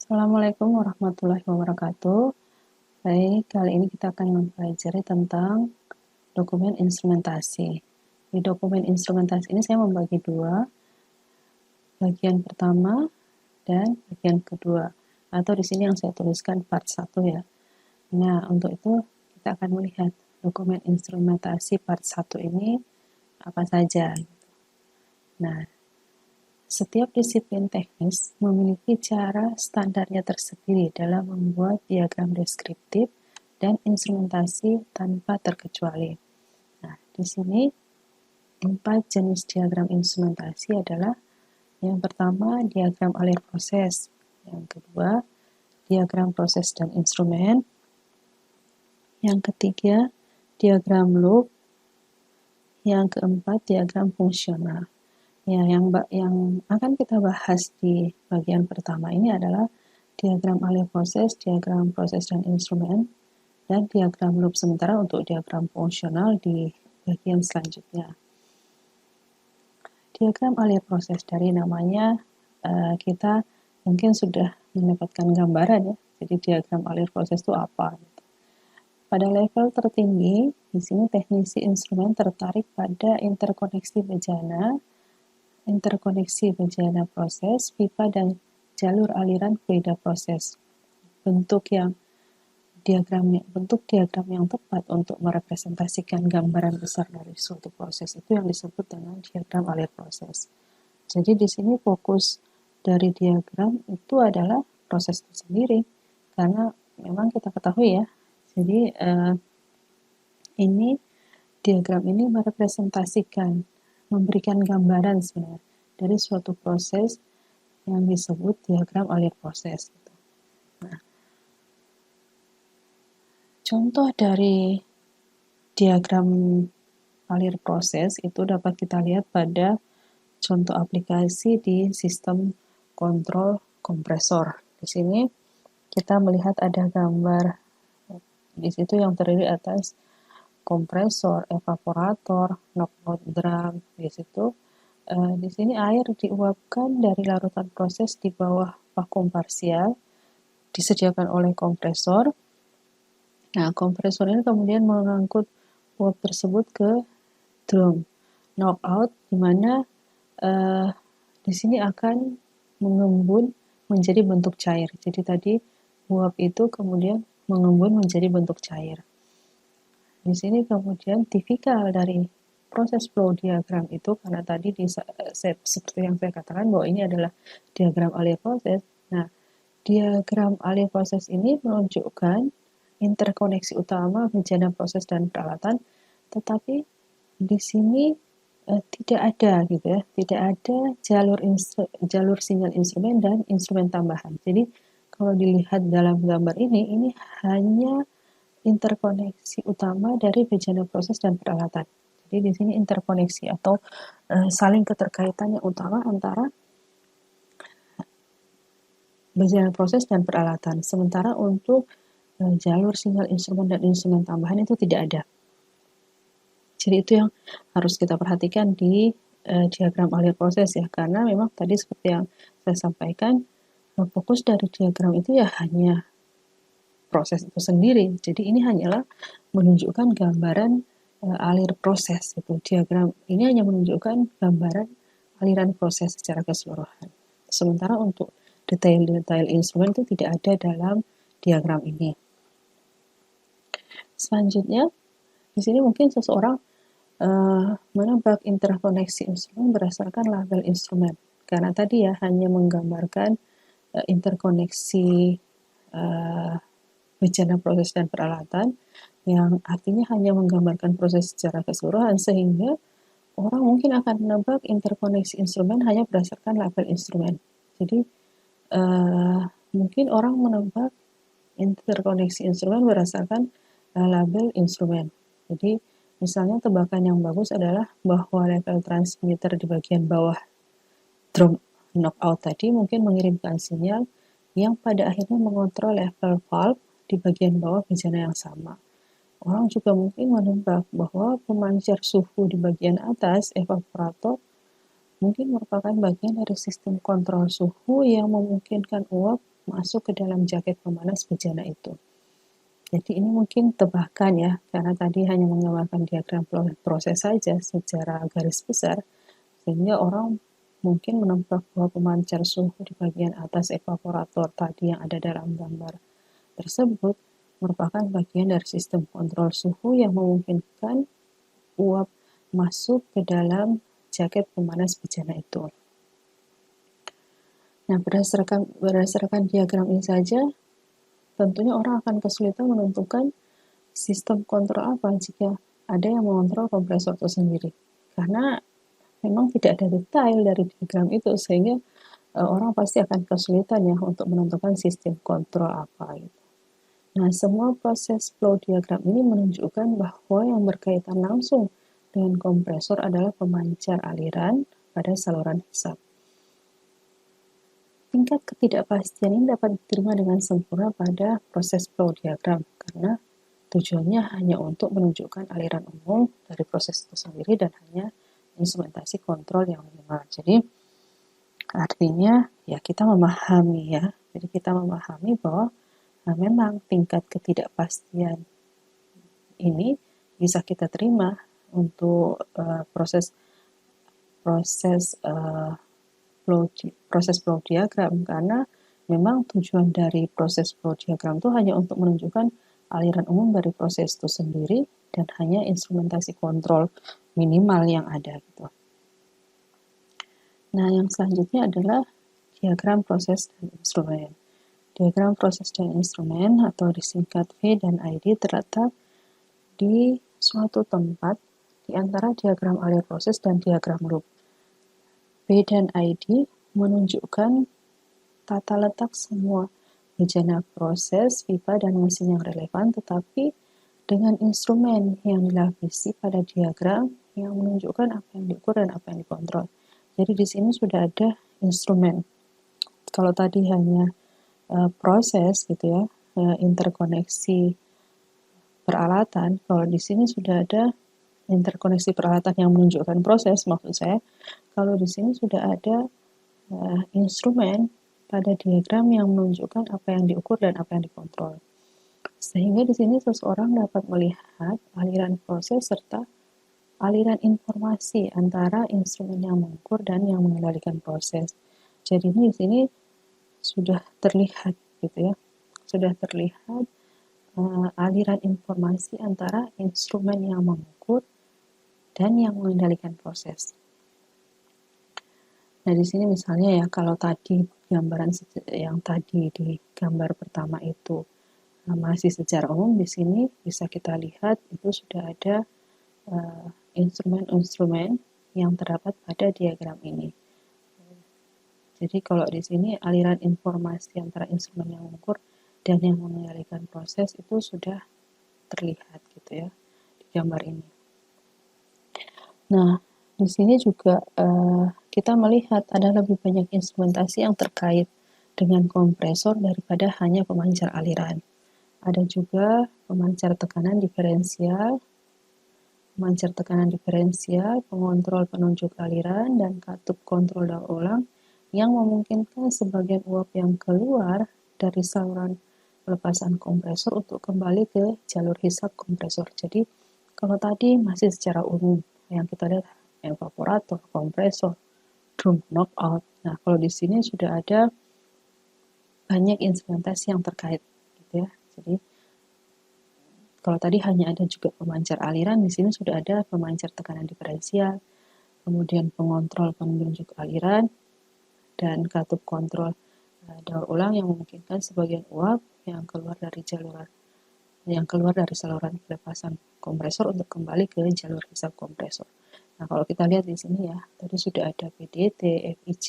Assalamualaikum warahmatullahi wabarakatuh. Baik, kali ini kita akan mempelajari tentang dokumen instrumentasi. Di dokumen instrumentasi ini saya membagi dua, bagian pertama dan bagian kedua. Atau di sini yang saya tuliskan part 1 ya. Nah, untuk itu kita akan melihat dokumen instrumentasi part 1 ini apa saja. Nah, setiap disiplin teknis memiliki cara standarnya tersendiri dalam membuat diagram deskriptif dan instrumentasi tanpa terkecuali. Nah, di sini 4 jenis diagram instrumentasi adalah yang pertama diagram alir proses, yang kedua diagram proses dan instrumen, yang ketiga diagram loop, yang keempat diagram fungsional. Ya, yang akan kita bahas di bagian pertama ini adalah diagram alir proses, diagram proses dan instrumen, dan diagram loop, sementara untuk diagram fungsional di bagian selanjutnya. Diagram alir proses, dari namanya kita mungkin sudah mendapatkan gambaran ya. Jadi diagram alir proses itu apa? Pada level tertinggi, di sini teknisi instrumen tertarik pada interkoneksi bejana proses, pipa, dan jalur aliran fluida proses. Bentuk diagram yang tepat untuk merepresentasikan gambaran besar dari suatu proses itu yang disebut dengan diagram alir proses. Jadi di sini fokus dari diagram itu adalah proses itu sendiri, karena memang kita ketahui ya. Jadi diagram ini merepresentasikan, memberikan gambaran sebenarnya dari suatu proses yang disebut diagram alir proses. Nah, contoh dari diagram alir proses itu dapat kita lihat pada contoh aplikasi di sistem kontrol kompresor. Di sini kita melihat ada gambar di situ yang terdiri atas kompresor, evaporator, knockout drum. Di sini air diuapkan dari larutan proses di bawah vakum parsial disediakan oleh kompresor. Nah, kompresor ini kemudian mengangkut uap tersebut ke drum knockout, di mana di sini akan mengembun menjadi bentuk cair. Jadi tadi uap itu kemudian mengembun menjadi bentuk cair. Di sini kemudian tipikal dari proses flow diagram itu, karena tadi seperti yang saya katakan bahwa ini adalah diagram alir proses. Nah, diagram alir proses ini menunjukkan interkoneksi utama bejana proses dan peralatan, tetapi di sini tidak ada gitu ya, tidak ada jalur sinyal instrumen dan instrumen tambahan. Jadi kalau dilihat dalam gambar ini hanya interkoneksi utama dari bejana proses dan peralatan. Jadi di sini interkoneksi atau saling keterkaitan yang utama antara bejana proses dan peralatan. Sementara untuk jalur sinyal instrumen dan instrumen tambahan itu tidak ada. Jadi itu yang harus kita perhatikan di diagram alir proses ya, karena memang tadi seperti yang saya sampaikan, fokus dari diagram itu ya hanya proses itu sendiri. Jadi ini hanyalah menunjukkan gambaran alir proses itu. Diagram ini hanya menunjukkan gambaran aliran proses secara keseluruhan. Sementara untuk detail-detail instrumen itu tidak ada dalam diagram ini. Selanjutnya, di sini mungkin seseorang menebak interkoneksi instrumen berdasarkan label instrumen. Karena tadi ya hanya menggambarkan interkoneksi bejana proses dan peralatan, yang artinya hanya menggambarkan proses secara keseluruhan, sehingga orang mungkin akan menebak interkoneksi instrumen hanya berdasarkan label instrumen. Jadi mungkin orang menebak interkoneksi instrumen berdasarkan label instrumen. Jadi misalnya tebakan yang bagus adalah bahwa level transmitter di bagian bawah drum knockout tadi mungkin mengirimkan sinyal yang pada akhirnya mengontrol level valve di bagian bawah bejana yang sama. Orang juga mungkin menebak bahwa pemancar suhu di bagian atas evaporator mungkin merupakan bagian dari sistem kontrol suhu yang memungkinkan uap masuk ke dalam jaket pemanas bejana itu. Jadi ini mungkin tebakan ya, karena tadi hanya menggambarkan diagram proses saja secara garis besar, sehingga orang mungkin menebak bahwa pemancar suhu di bagian atas evaporator tadi yang ada dalam gambar tersebut merupakan bagian dari sistem kontrol suhu yang memungkinkan uap masuk ke dalam jaket pemanas bejana itu. Nah, berdasarkan diagram ini saja, tentunya orang akan kesulitan menentukan sistem kontrol apa jika ada yang mengontrol kompresor itu sendiri. Karena memang tidak ada detail dari diagram itu, sehingga orang pasti akan kesulitan ya untuk menentukan sistem kontrol apa gitu. Nah, semua proses flow diagram ini menunjukkan bahwa yang berkaitan langsung dengan kompresor adalah pemancar aliran pada saluran hisap. Tingkat ketidakpastian ini dapat diterima dengan sempurna pada proses flow diagram karena tujuannya hanya untuk menunjukkan aliran umum dari proses itu sendiri dan hanya instrumentasi kontrol yang minimal. Jadi artinya ya kita memahami ya. Jadi kita memahami bahwa memang tingkat ketidakpastian ini bisa kita terima untuk proses flow diagram karena memang tujuan dari proses flow diagram itu hanya untuk menunjukkan aliran umum dari proses itu sendiri dan hanya instrumentasi kontrol minimal yang ada gitu. Nah, yang selanjutnya adalah diagram proses dan instrumen. Diagram proses dan instrumen atau disingkat V dan ID terletak di suatu tempat di antara diagram alir proses dan diagram loop. V dan ID menunjukkan tata letak semua bejana proses, pipa, dan mesin yang relevan, tetapi dengan instrumen yang dilapisi pada diagram yang menunjukkan apa yang diukur dan apa yang dikontrol. Jadi di sini sudah ada instrumen. Kalau tadi hanya proses gitu ya, interkoneksi peralatan, kalau di sini sudah ada interkoneksi peralatan yang menunjukkan proses, maksud saya, kalau di sini sudah ada instrumen pada diagram yang menunjukkan apa yang diukur dan apa yang dikontrol. Sehingga di sini seseorang dapat melihat aliran proses serta aliran informasi antara instrumen yang mengukur dan yang mengendalikan proses. Jadi ini di sini sudah terlihat gitu ya, sudah terlihat aliran informasi antara instrumen yang mengukur dan yang mengendalikan proses. Nah, di sini misalnya ya, kalau tadi gambaran yang tadi di gambar pertama itu masih secara umum, di sini bisa kita lihat itu sudah ada instrumen-instrumen yang terdapat pada diagram ini. Jadi kalau di sini aliran informasi antara instrumen yang mengukur dan yang mengendalikan proses itu sudah terlihat gitu ya di gambar ini. Nah, di sini juga kita melihat ada lebih banyak instrumentasi yang terkait dengan kompresor daripada hanya pemancar aliran. Ada juga pemancar tekanan diferensial, pengontrol penunjuk aliran, dan katup kontrol daur ulang yang memungkinkan sebagian uap yang keluar dari saluran pelepasan kompresor untuk kembali ke jalur hisap kompresor. Jadi kalau tadi masih secara umum yang kita lihat evaporator, kompresor, drum knockout. Nah, kalau di sini sudah ada banyak instrumentasi yang terkait gitu ya. Jadi kalau tadi hanya ada juga pemancar aliran, di sini sudah ada pemancar tekanan diferensial, kemudian pengontrol penunjuk aliran, dan katup kontrol daur ulang yang memungkinkan sebagian uap yang keluar dari saluran pelepasan kompresor untuk kembali ke jalur hisap kompresor. Nah, kalau kita lihat di sini ya, tadi sudah ada PDT, FIC,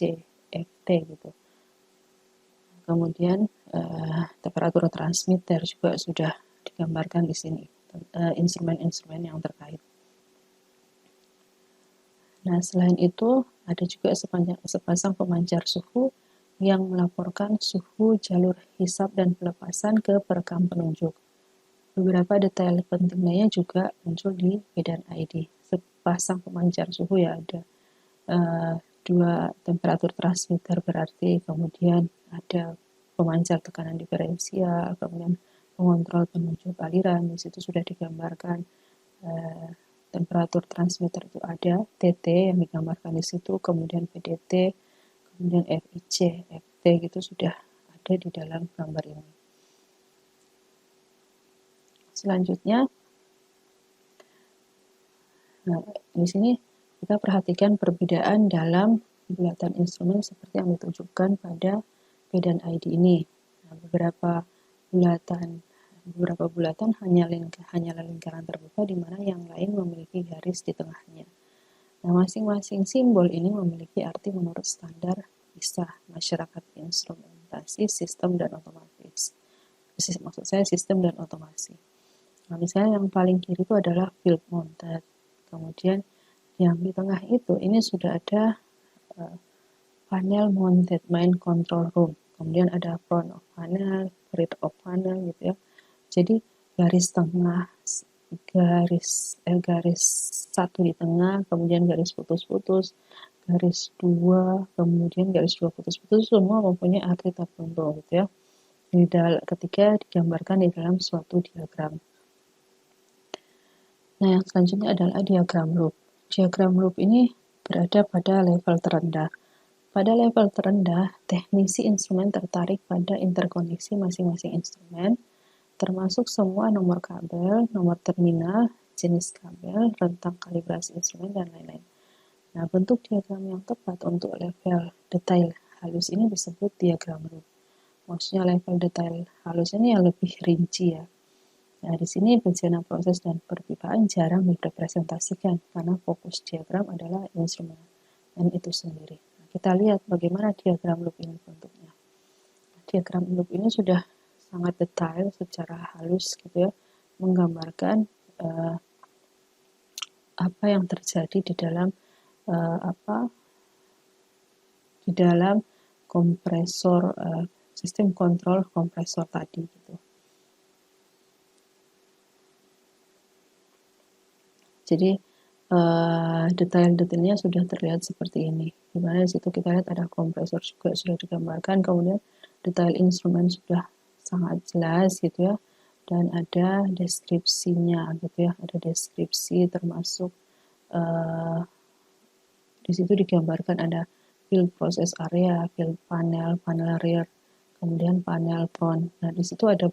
FT gitu. Kemudian temperatur transmitter juga sudah digambarkan di sini, instrumen-instrumen yang terkait. Nah, selain itu ada juga sepasang pemancar suhu yang melaporkan suhu jalur hisap dan pelepasan ke perekam penunjuk. Beberapa detail penting lainnya juga muncul di V dan ID. Sepasang pemancar suhu ya ada dua temperatur transmitter berarti, kemudian ada pemancar tekanan diferensial, kemudian pengontrol penunjuk aliran, di situ sudah digambarkan temperatur transmitter itu ada, TT yang digambarkan di situ, kemudian PDT, kemudian FIC, FT gitu sudah ada di dalam gambar ini. Selanjutnya, nah, di sini kita perhatikan perbedaan dalam bulatan instrumen seperti yang ditunjukkan pada P dan ID ini. Nah, beberapa bulatan hanyalah lingkaran terbuka di mana yang lain memiliki garis di tengahnya. Nah, masing-masing simbol ini memiliki arti menurut standar ISA, Masyarakat Instrumentasi Sistem dan Otomatis. Maksud saya sistem dan otomasi. Nah, misalnya yang paling kiri itu adalah field mounted. Kemudian yang di tengah itu ini sudah ada panel mounted main control room. Kemudian ada front of panel, rear of panel gitu ya. Jadi garis tengah, garis satu di tengah, kemudian garis putus-putus, garis dua, kemudian garis dua putus-putus, semua mempunyai arti tertentu gitu ya. Ketika digambarkan di dalam suatu diagram. Nah, yang selanjutnya adalah diagram loop. Diagram loop ini berada pada level terendah. Pada level terendah, teknisi instrumen tertarik pada interkoneksi masing-masing instrumen, termasuk semua nomor kabel, nomor terminal, jenis kabel, rentang kalibrasi instrumen, dan lain-lain. Nah, bentuk diagram yang tepat untuk level detail halus ini disebut diagram loop. Maksudnya level detail halus ini yang lebih rinci ya. Nah, di sini bejana proses dan perpipaan jarang direpresentasikan karena fokus diagram adalah instrumen itu sendiri. Nah, kita lihat bagaimana diagram loop ini bentuknya. Diagram loop ini sudah sangat detail secara halus gitu ya, menggambarkan apa yang terjadi di dalam kompresor sistem kontrol kompresor tadi gitu. Jadi detail-detailnya sudah terlihat seperti ini. Di mana di situ kita lihat ada kompresor juga sudah digambarkan, kemudian detail instrumen sudah sangat jelas gitu ya, dan ada deskripsinya gitu ya, ada deskripsi termasuk di situ digambarkan ada field process area, field panel, panel rear, kemudian panel front. Nah, di situ ada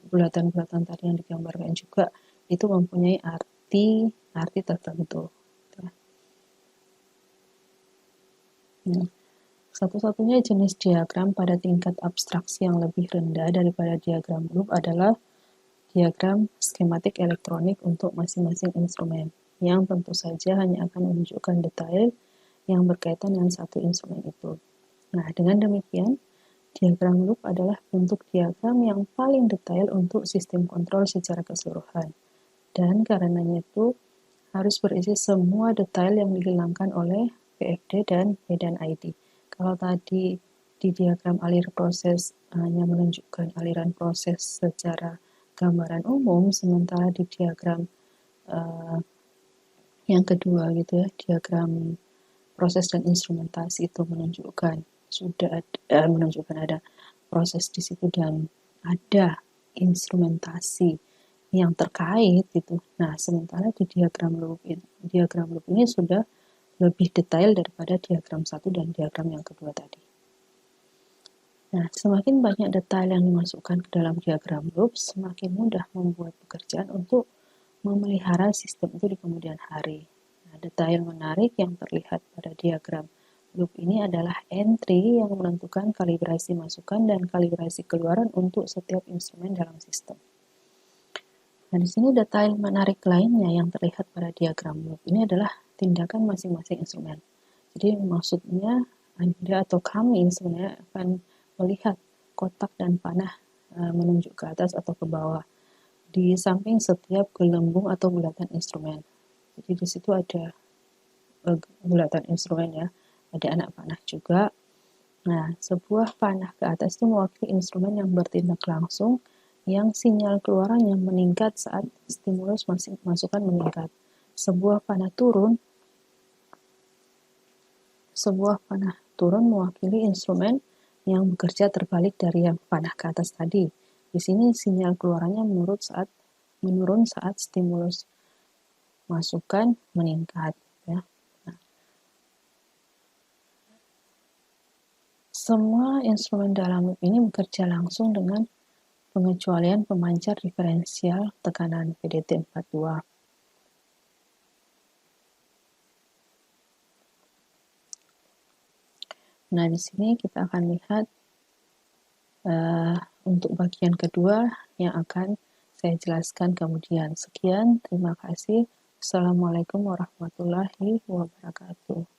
bulatan-bulatan tadi yang digambarkan juga, itu mempunyai arti tertentu. Nah, satu-satunya jenis diagram pada tingkat abstraksi yang lebih rendah daripada diagram loop adalah diagram skematik elektronik untuk masing-masing instrumen, yang tentu saja hanya akan menunjukkan detail yang berkaitan dengan satu instrumen itu. Nah, dengan demikian, diagram loop adalah bentuk diagram yang paling detail untuk sistem kontrol secara keseluruhan. Dan karenanya itu harus berisi semua detail yang dihilangkan oleh VFD dan P dan ID. Kalau tadi di diagram alir proses hanya menunjukkan aliran proses secara gambaran umum, sementara di diagram yang kedua gitu ya, diagram proses dan instrumentasi itu menunjukkan ada proses di situ dan ada instrumentasi yang terkait gitu. Nah, sementara di diagram loop ini sudah lebih detail daripada diagram satu dan diagram yang kedua tadi. Nah, semakin banyak detail yang dimasukkan ke dalam diagram loop, semakin mudah membuat pekerjaan untuk memelihara sistem itu di kemudian hari. Nah, detail menarik yang terlihat pada diagram loop ini adalah entry yang menentukan kalibrasi masukan dan kalibrasi keluaran untuk setiap instrumen dalam sistem. Nah, di sini detail menarik lainnya yang terlihat pada diagram loop ini adalah tindakan masing-masing instrumen. Jadi maksudnya Anda atau kami sebenarnya akan melihat kotak dan panah menunjuk ke atas atau ke bawah di samping setiap gelembung atau bulatan instrumen. Jadi di situ ada bulatan instrumen ya, ada anak panah juga. Nah, sebuah panah ke atas itu mewakili instrumen yang bertindak langsung yang sinyal keluarannya meningkat saat stimulus masukan meningkat. Sebuah panah turun mewakili instrumen yang bekerja terbalik dari yang panah ke atas tadi. Di sini sinyal keluarannya menurun saat stimulus masukan meningkat. Ya. Nah, semua instrumen dalam loop ini bekerja langsung dengan pengecualian pemancar diferensial tekanan PDT 42. Nah, di sini kita akan lihat untuk bagian kedua yang akan saya jelaskan kemudian. Sekian, terima kasih. Assalamualaikum warahmatullahi wabarakatuh.